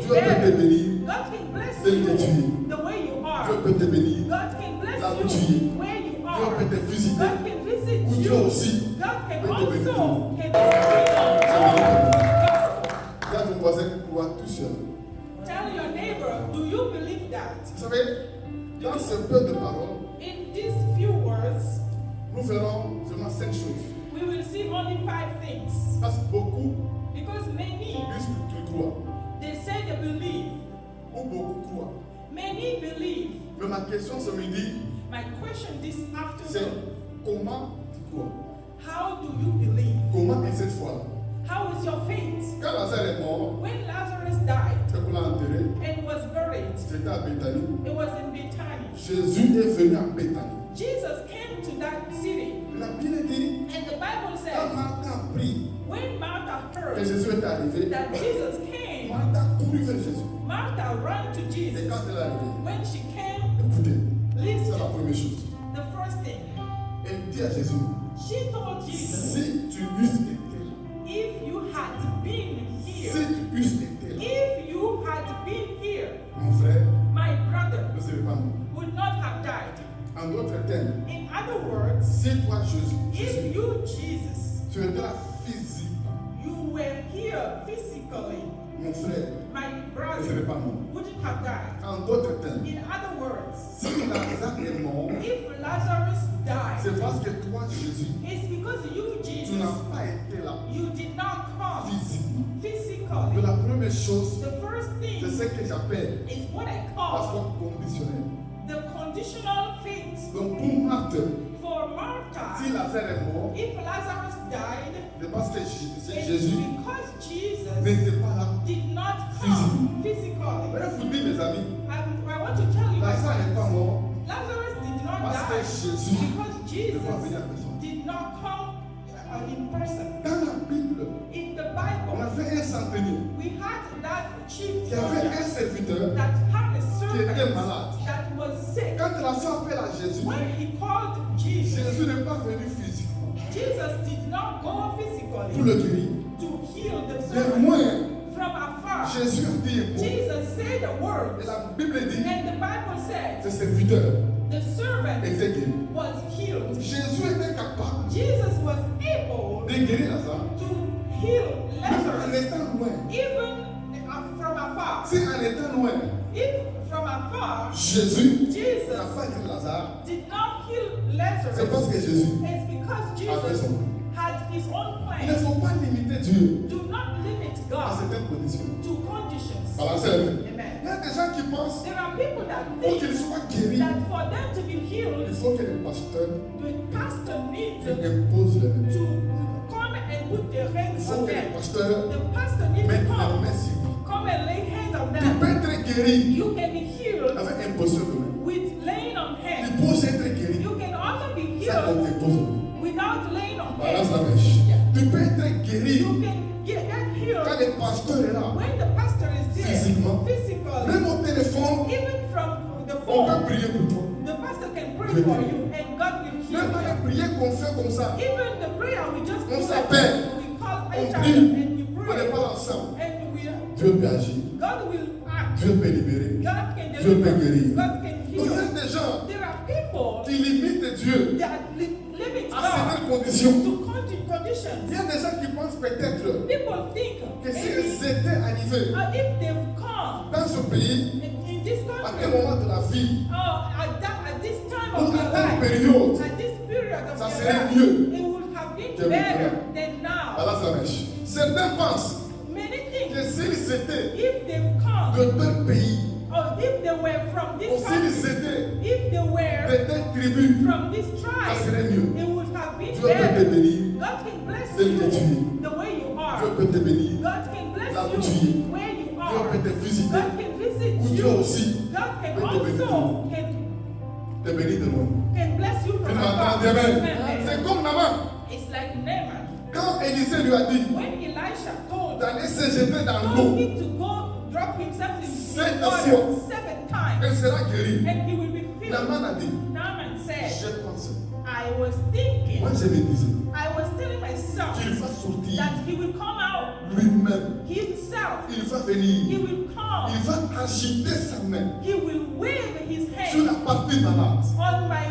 Dieu peut te bénir. God can bless Tel que tu you es. the way you are. Dieu peut te bénir. God can bless Là où tu es. you where you Dieu are. peut te visiter. God can visit Où Dieu you. aussi. God can peut te bénir. also can gospel. Dis à ton voisin, crois tout seul. Tell your neighbor, do you believe that? Vous savez, dans ce peu de paroles, In these few words, nous verrons seulement 5 choses. we will see only 5 things. Parce que beaucoup Because many, disent qu'ils croient. they say they believe. Ou beaucoup croient. Many believe. Mais ma question ce midi, My question this c'est afternoon, comment tu crois? how do you believe? Comment est cette foi-là? How is your faith? Quand Lazare est mort, When Lazarus died c'est qu'on l'a enterré. and was buried, C'était à Béthanie. it was in Bethany. Jésus est venu à Béthanie. Jesus came to that city, La Bible dit, and the Bible quand says, Marthe a appris when Martha que heard Jésus était arrivé, that Jesus came, Marthe a couru vers Jésus. Martha ran to Et Jesus. quand elle est arrivée, When she came, écoutez, c'est la listen, première chose. the first thing, Elle dit à Jésus, she told Jesus, si tu eusses été là, if you had been si here, tu eusses été là, if you had been here, mon frère my brother ne serait pas mort. would not have died. En d'autres termes, In other words, si toi, Jésus, if you, Jesus, tu étais là physiquement, you were here physically, mon frère my ne brother serait pas mort. wouldn't have died. En d'autres termes, In other words, si Lazare est mort, if Lazarus died, c'est parce que toi, Jésus, it's because you, tu Jesus, n'as pas été là you did not come physiquement. Donc physically. la première chose, The first c'est thing ce que j'appelle is what I la call foi conditionnelle. the conditional faith. Donc pour Marthe, For Martha, si Lazare est mort, if Lazarus died, c'est parce que it's Jésus because Jesus n'était pas là. did not come physically. Je vous dis, mes amis, I want to tell you, my Lazare n'est pas friends, mort Lazarus did not parce que die Jésus because ne va venir à Jesus personne. did not come in person. Dans la Bible, In the on Bible, avait un centenier we had that chief qui avait un soldier serviteur. that had a qui était servant malade. that was sick. Quand la femme appelle à Jésus, When he called Jesus, Jésus n'est pas venu physiquement Jesus did not go pour physically le guérir. to heal the De servant. loin, From afar, Jésus a dit un mot. Jesus said a Et word, la Bible dit and the Bible said ce serviteur the servant était guéri. was healed. Jésus était capable Jesus was able de guérir Lazare, to heal même en Lazarus étant loin. even from afar. Si en étant loin, If from afar, Jésus n'a Jesus pas guéri Lazare, did not heal c'est parce Lazarus, que Jésus it's because avait Jesus son plan. had his own Il ne plan. faut pas limiter Dieu Do not limit à God certaines conditions. to conditions. Balancez la main. Amen. Il y a des gens qui pensent There are people that pour qu'ils think soient guéris, that for them to be il healed, faut que les pasteurs the pastor needs imposent les mains. to come and put their Il hands faut on que les them. pasteurs The pastor needs to mettent les come, mains sur lui. come and lay hands on Tu them. peux être guéri You can be healed avec imposition de main. with laying on Tu hands. peux aussi être guéri You can also be sans qu'on healed t'impose de main. without laying on Balance hands. la mèche. Tu peux être guéri You can get quand healed le pasteur est là. when the pastor is there, Physiquement. physically, Même au téléphone, even from the on peut phone. prier pour toi. The pastor can pray for you and God will heal Même dans les you. prières qu'on fait comme ça, Even the prayer we just On do s'appelle. we call on each other prie, and we on pray n'est pas ensemble. and we Dieu peut agir. God will act. Dieu peut libérer. God can Dieu peut deliver. guérir. God can Donc il y a heal. des gens There are people qui limitent Dieu that limit à God certaines conditions. to Il conditions. y a des gens qui pensent peut-être People think que maybe s'ils étaient arrivés if they've come dans ce pays, in this à country, quel moment de la vie, at this time ou of à your telle life, période, at this period of ça your serait life, mieux it would have been que better maintenant. than now. Voilà sa mèche. Certains pensent Many think que s'ils étaient if they've come, de tel pays, or if they were from ou this s'ils country, étaient if they were de telle tribu, from this ça tribe, serait mieux. it would have been Dieu peut te better. bénir. God can bless Tel que tu you the way you are. Dieu peut te bénir. God can bless Là où tu you es. where you Dieu are. peut te visiter. God can visit Où Dieu you. aussi God can peut te bénir. also Te bénir de loin. can bless you Tu from m'entends, afar. Amen. Amen. C'est comme Naaman. It's like Naaman. Quand Élisée lui a dit When Elisha told d'aller se jeter dans told l'eau, him to go drop himself in Sept water fois. 7 times, elle sera guérie. and he will be healed. Naaman a dit, Naaman said, je pensais. I was thinking, Moi je me disais I was telling myself qu'il va sortir that he will come out lui-même. himself. Il va He venir will come agiter sa main He will wave his sur hand la partie malade on my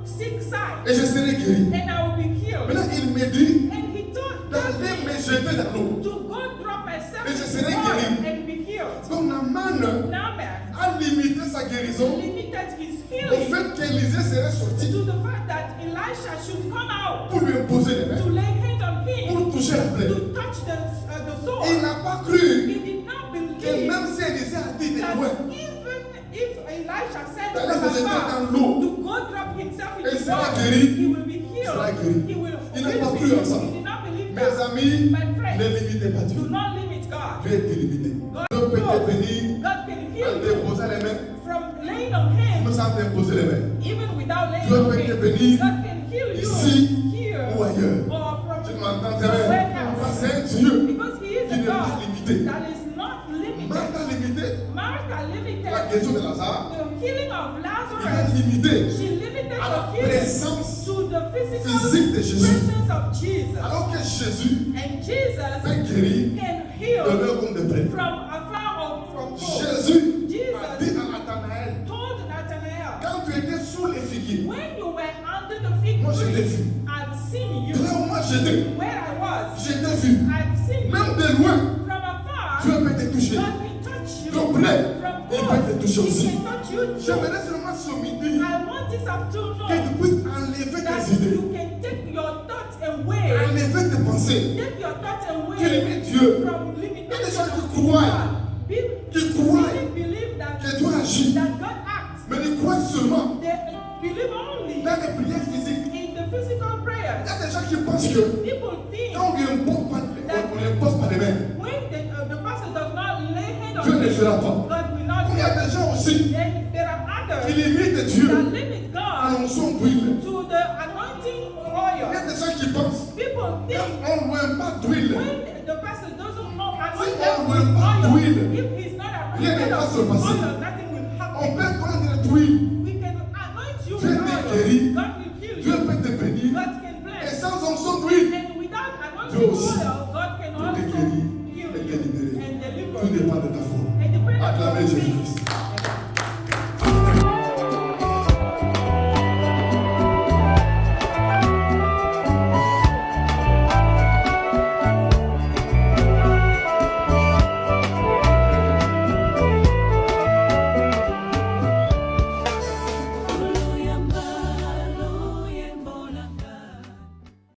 sick side, et je serai guéri. and I will be healed. Maintenant, il me dit And he told d'aller me me jeter dans l'eau. to go drop myself Et je in serai the water guéri. and be healed. Donc, Naaman Naaman a limité sa guérison limited his au healing fait qu'Élisée serait sorti to the fact that Elisha should come out pour lui imposer les to mains, lay hands on him, pour toucher la plaie. to touch the Et il sword. n'a pas cru He did not que believe même si Élisée a dit de that loin, even if Elisha said d'aller from se jeter afar dans l'eau, to go drop himself in Et il the sera water, guéri. he will be Il sera healed. guéri. He will Il n'a pas be cru en ça. He did not believe mes that. amis, My friends, ne limitez pas Dieu. do not limit God. Dieu est illimité. God Dieu peut te knows. bénir God can en heal you déposant les mains, from laying on même hands, sans t'imposer les mains. even without laying Dieu on peut te hands. bénir God can heal you ici here ou ailleurs. or Tu from m'entends somewhere bien? else. C'est un Dieu Because He is qui a n'est pas God limité. that is not limited. Marthe a limité Martha la limited guérison de Lazare. the healing of Il est Lazarus. limité She limited à la the healing présence to the physical physique de Jésus. presence of Jesus. Alors que Jésus And Jesus peut guérir can de heal l'heure comme de près. from afar or from close. Jésus a Jesus dit à Nathanaël, told Nathanael, quand tu étais sous les figuiers, when you were under the fig moi je t'ai tree, vu. I've seen De là you. où moi j'étais, Where I was, je t'ai vu. I've seen you. Même de loin, From afar, Dieu peut te toucher. God can touch you. De près, From il close, peut te toucher He aussi. can touch you too. J'aimerais seulement ce midi I want this afternoon que tu puisses enlever that tes idées, you can take your thoughts away. enlever tes pensées, Take your thoughts away qui limitent Dieu, from Il y a des limitation gens qui of croient, God. People qui croient really believe that, que Dieu agit, that God acts. mais ils croient seulement They believe only dans les prières physiques. in the physical Il prayers. y a des gens qui pensent que People think quand on lui impose pas, on lui impose pas les mains, when the pastor does not lay hand Dieu on ne him, fera pas. God will not Il y a do it. des gens aussi Then there are qui others limitent Dieu that limit à God l'onction d'huile. to the anointing Il y oil. a des gens qui pensent People think qu'on ne loin pas d'huile. when the pastor doesn't know Si anoint on them veut pas with oil, d'huile, if he's not rien ne anointed va se with passer. oil,